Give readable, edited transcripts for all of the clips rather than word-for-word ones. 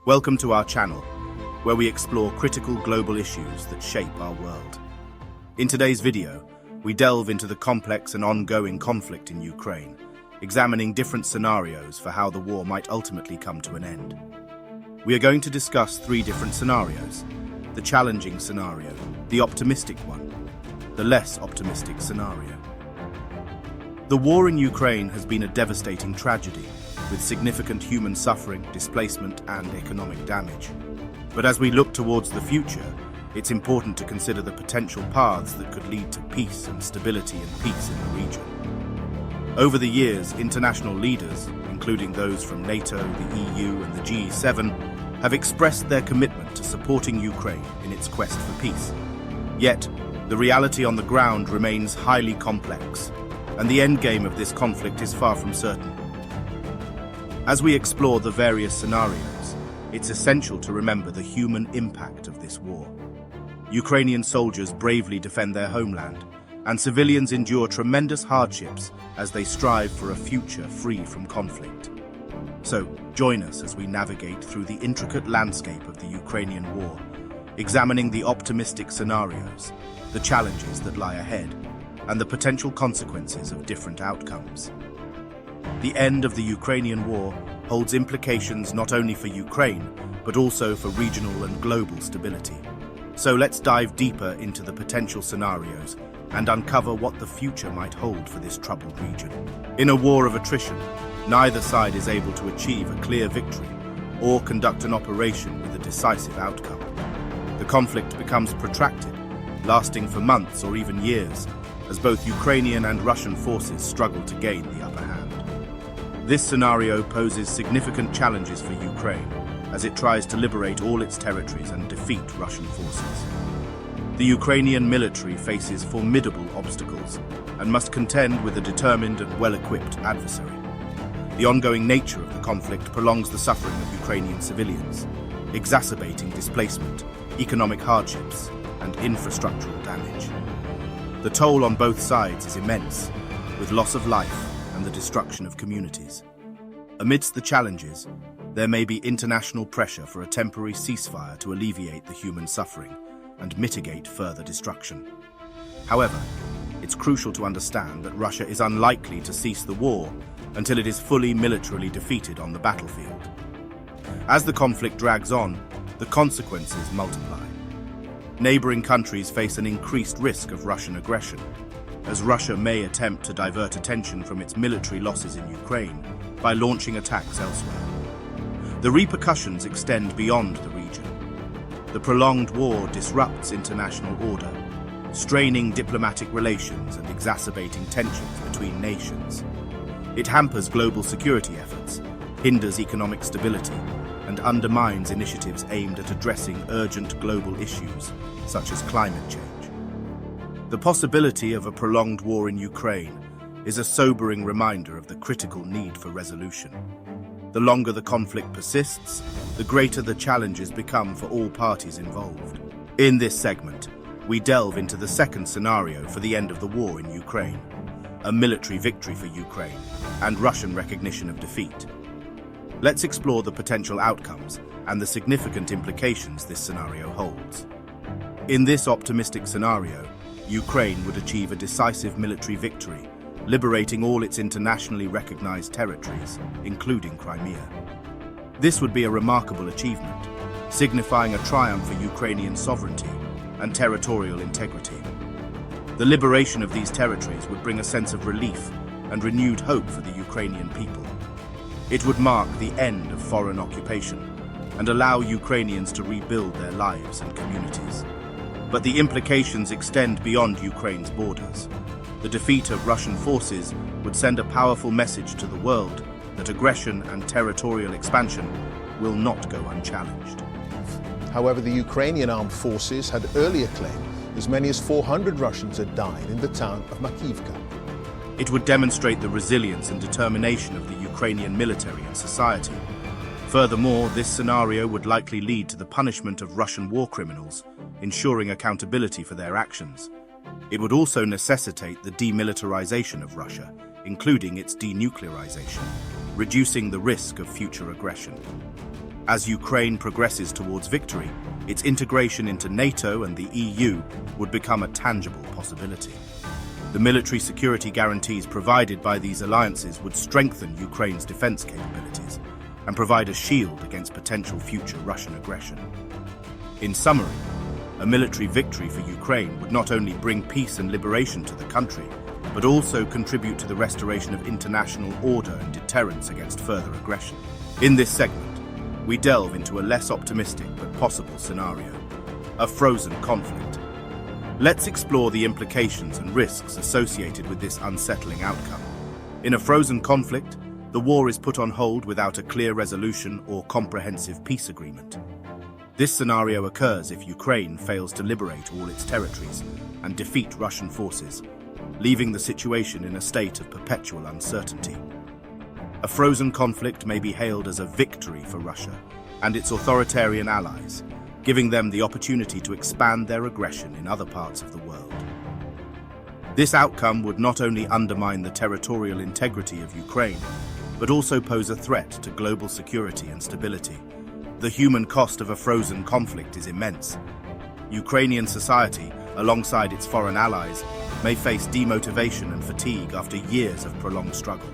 Welcome to our channel, where we explore critical global issues that shape our world. In today's video, we delve into the complex and ongoing conflict in Ukraine, examining different scenarios for how the war might ultimately come to an end. We are going to discuss three different scenarios: the challenging scenario, the optimistic one, the less optimistic scenario. The war in Ukraine has been a devastating tragedy, with significant human suffering, displacement, and economic damage. But as we look towards the future, it's important to consider the potential paths that could lead to peace and stability and peace in the region. Over the years, international leaders, including those from NATO, the EU, and the G7, have expressed their commitment to supporting Ukraine in its quest for peace. Yet, the reality on the ground remains highly complex, and the endgame of this conflict is far from certain. As we explore the various scenarios, it's essential to remember the human impact of this war. Ukrainian soldiers bravely defend their homeland, and civilians endure tremendous hardships as they strive for a future free from conflict. So, join us as we navigate through the intricate landscape of the Ukrainian war, examining the optimistic scenarios, the challenges that lie ahead, and the potential consequences of different outcomes. The end of the Ukrainian war holds implications not only for Ukraine, but also for regional and global stability. So let's dive deeper into the potential scenarios and uncover what the future might hold for this troubled region. In a war of attrition, neither side is able to achieve a clear victory or conduct an operation with a decisive outcome. The conflict becomes protracted, lasting for months or even years, as both Ukrainian and Russian forces struggle to gain the upper hand. This scenario poses significant challenges for Ukraine as it tries to liberate all its territories and defeat Russian forces. The Ukrainian military faces formidable obstacles and must contend with a determined and well-equipped adversary. The ongoing nature of the conflict prolongs the suffering of Ukrainian civilians, exacerbating displacement, economic hardships, and infrastructural damage. The toll on both sides is immense, with loss of life and the destruction of communities. Amidst the challenges, there may be international pressure for a temporary ceasefire to alleviate the human suffering and mitigate further destruction. However, it's crucial to understand that Russia is unlikely to cease the war until it is fully militarily defeated on the battlefield. As the conflict drags on, the consequences multiply. Neighboring countries face an increased risk of Russian aggression, as Russia may attempt to divert attention from its military losses in Ukraine by launching attacks elsewhere. The repercussions extend beyond the region. The prolonged war disrupts international order, straining diplomatic relations and exacerbating tensions between nations. It hampers global security efforts, hinders economic stability, and undermines initiatives aimed at addressing urgent global issues, such as climate change. The possibility of a prolonged war in Ukraine is a sobering reminder of the critical need for resolution. The longer the conflict persists, the greater the challenges become for all parties involved. In this segment, we delve into the second scenario for the end of the war in Ukraine, a military victory for Ukraine and Russian recognition of defeat. Let's explore the potential outcomes and the significant implications this scenario holds. In this optimistic scenario, Ukraine would achieve a decisive military victory, liberating all its internationally recognized territories, including Crimea. This would be a remarkable achievement, signifying a triumph for Ukrainian sovereignty and territorial integrity. The liberation of these territories would bring a sense of relief and renewed hope for the Ukrainian people. It would mark the end of foreign occupation and allow Ukrainians to rebuild their lives and communities. But the implications extend beyond Ukraine's borders. The defeat of Russian forces would send a powerful message to the world that aggression and territorial expansion will not go unchallenged. However, the Ukrainian armed forces had earlier claimed as many as 400 Russians had died in the town of Makivka. It would demonstrate the resilience and determination of the Ukrainian military and society. Furthermore, this scenario would likely lead to the punishment of Russian war criminals, ensuring accountability for their actions. It would also necessitate the demilitarization of Russia, including its denuclearization, reducing the risk of future aggression. As Ukraine progresses towards victory, its integration into NATO and the EU would become a tangible possibility. The military security guarantees provided by these alliances would strengthen Ukraine's defense capabilities and provide a shield against potential future Russian aggression. In summary, a military victory for Ukraine would not only bring peace and liberation to the country, but also contribute to the restoration of international order and deterrence against further aggression. In this segment, we delve into a less optimistic but possible scenario: a frozen conflict. Let's explore the implications and risks associated with this unsettling outcome. In a frozen conflict, the war is put on hold without a clear resolution or comprehensive peace agreement. This scenario occurs if Ukraine fails to liberate all its territories and defeat Russian forces, leaving the situation in a state of perpetual uncertainty. A frozen conflict may be hailed as a victory for Russia and its authoritarian allies, giving them the opportunity to expand their aggression in other parts of the world. This outcome would not only undermine the territorial integrity of Ukraine, but also pose a threat to global security and stability. The human cost of a frozen conflict is immense. Ukrainian society, alongside its foreign allies, may face demotivation and fatigue after years of prolonged struggle.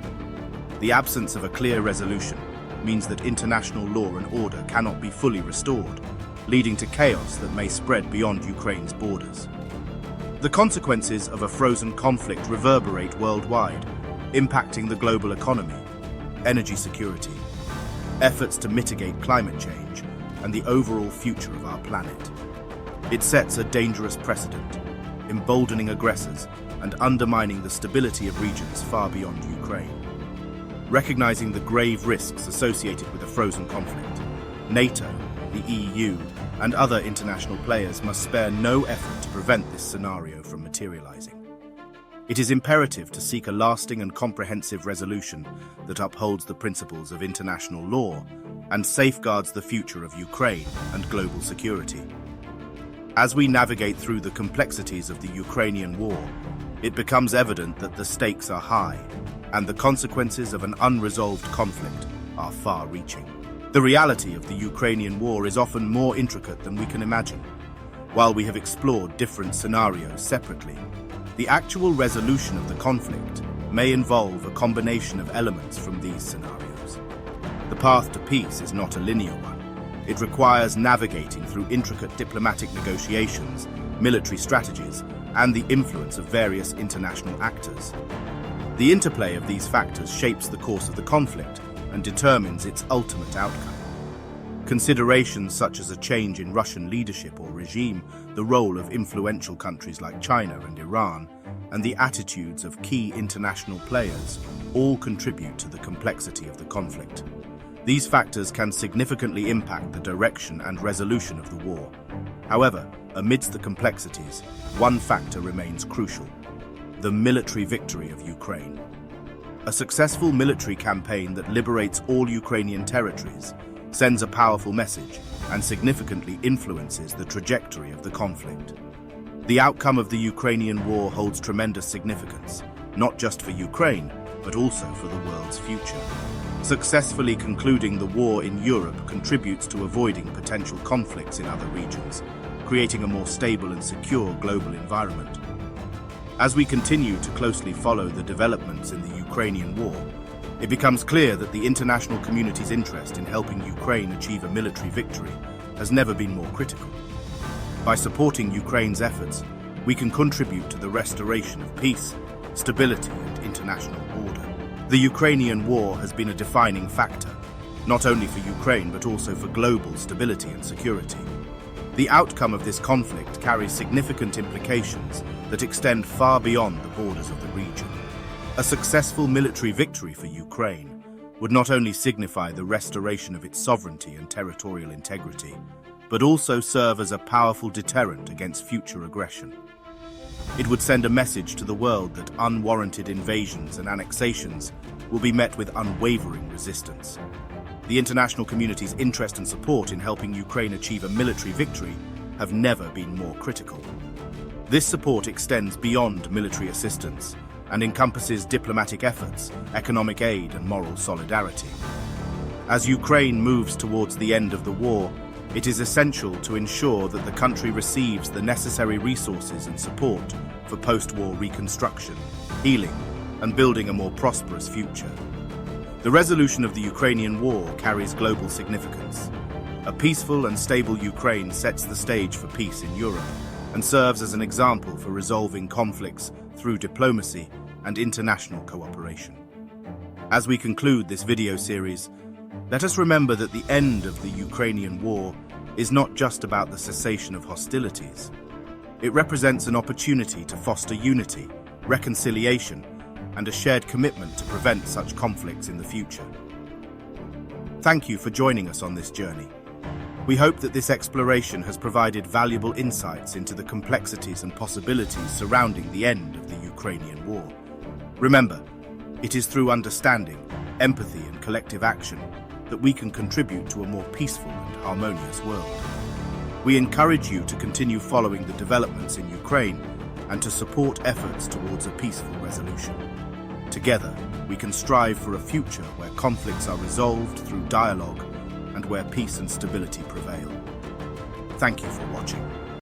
The absence of a clear resolution means that international law and order cannot be fully restored, leading to chaos that may spread beyond Ukraine's borders. The consequences of a frozen conflict reverberate worldwide, impacting the global economy, energy security, efforts to mitigate climate change, and the overall future of our planet. It sets a dangerous precedent, emboldening aggressors and undermining the stability of regions far beyond Ukraine. Recognizing the grave risks associated with a frozen conflict, NATO, the EU, and other international players must spare no effort to prevent this scenario from materializing. It is imperative to seek a lasting and comprehensive resolution that upholds the principles of international law and safeguards the future of Ukraine and global security. As we navigate through the complexities of the Ukrainian war, it becomes evident that the stakes are high and the consequences of an unresolved conflict are far-reaching. The reality of the Ukrainian war is often more intricate than we can imagine. While we have explored different scenarios separately, the actual resolution of the conflict may involve a combination of elements from these scenarios. The path to peace is not a linear one. It requires navigating through intricate diplomatic negotiations, military strategies, and the influence of various international actors. The interplay of these factors shapes the course of the conflict and determines its ultimate outcome. Considerations such as a change in Russian leadership or regime, the role of influential countries like China and Iran, and the attitudes of key international players all contribute to the complexity of the conflict. These factors can significantly impact the direction and resolution of the war. However, amidst the complexities, one factor remains crucial: the military victory of Ukraine. A successful military campaign that liberates all Ukrainian territories sends a powerful message and significantly influences the trajectory of the conflict. The outcome of the Ukrainian war holds tremendous significance, not just for Ukraine, but also for the world's future. Successfully concluding the war in Europe contributes to avoiding potential conflicts in other regions, creating a more stable and secure global environment. As we continue to closely follow the developments in the Ukrainian war, it becomes clear that the international community's interest in helping Ukraine achieve a military victory has never been more critical. By supporting Ukraine's efforts, we can contribute to the restoration of peace, stability, and international order. The Ukrainian war has been a defining factor, not only for Ukraine but also for global stability and security. The outcome of this conflict carries significant implications that extend far beyond the borders of the region. A successful military victory for Ukraine would not only signify the restoration of its sovereignty and territorial integrity, but also serve as a powerful deterrent against future aggression. It would send a message to the world that unwarranted invasions and annexations will be met with unwavering resistance. The international community's interest and support in helping Ukraine achieve a military victory have never been more critical. This support extends beyond military assistance and encompasses diplomatic efforts, economic aid, and moral solidarity. As Ukraine moves towards the end of the war, it is essential to ensure that the country receives the necessary resources and support for post-war reconstruction, healing, and building a more prosperous future. The resolution of the Ukrainian war carries global significance. A peaceful and stable Ukraine sets the stage for peace in Europe and serves as an example for resolving conflicts through diplomacy and international cooperation. As we conclude this video series, let us remember that the end of the Ukrainian war is not just about the cessation of hostilities. It represents an opportunity to foster unity, reconciliation, and a shared commitment to prevent such conflicts in the future. Thank you for joining us on this journey. We hope that this exploration has provided valuable insights into the complexities and possibilities surrounding the end of the Ukrainian war. Remember, it is through understanding, empathy, and collective action that we can contribute to a more peaceful and harmonious world. We encourage you to continue following the developments in Ukraine and to support efforts towards a peaceful resolution. Together, we can strive for a future where conflicts are resolved through dialogue and where peace and stability prevail. Thank you for watching.